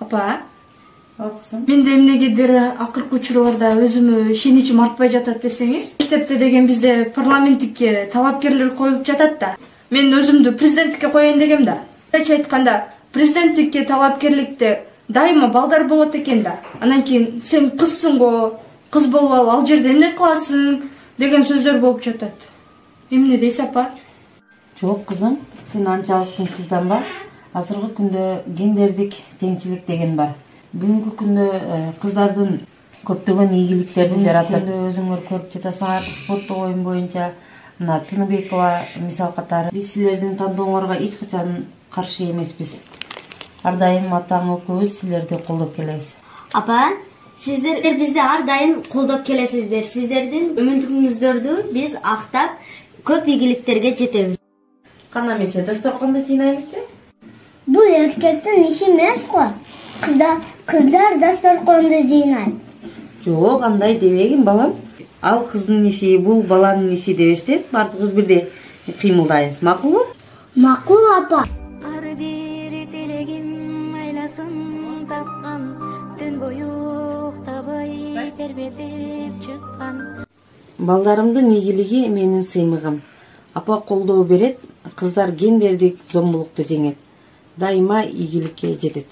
Апа, менде эмнегедир акыркы учурларда өзүмө ишеничим артпай жатат десеңиз, мектепте деген бизде парламенттикке талапкерлер коюлуп жатат да. Мен өзүмдү президенттикке коеюн дегем да. Ачык айтканда, президенттикке талапкерликте дайыма балдар болот экен да. Анан кийин сен кызсың го, кыз болуп алып ал жерде эмне кыласың деген сөздөр болуп жатат. Эмне дейсиз апа? Жок кызым, сен анчалык тынчсызданба. Азыркы күндө гендердик теңчилик деген бар. Бүгүнкү күндө кыздардын көптөгөн ийгиликтерди жаратып, өзүңөр көрүп жатасыңар, спорттук оюн боюнча мына Тыныбекова мисал катары. Биз силердин тандооңорго эч качан каршы эмеспиз. Ар дайым атаң экөөбүз силерди колдоп келебиз. Апа, сиздер бизди ар дайым колдоп келесиздер. Сиздердин үмүттүгүңүздөрдү биз актап, көп ийгиликтерге жетебиз. Кана эмесе, дасторконду жыйнайлычы? Бул эркектин иши эмес го. Кыздар дасторконду жыйнайт. Жок, андай дебегин балам. Ал кыздын иши, бул баланын иши дебестен бардыгыбыз бирдей кыймылдайбыз. Макулбу? Макул апа. Ар бир телегим айласын тапкан, түн бою уктабай тербетип чыккан. Балдарымдын ийгилиги менин сыймыгым. Апа колдоо берет, кыздар гендердик зомбулукту жеңет. Дайыма ийгиликке жетет.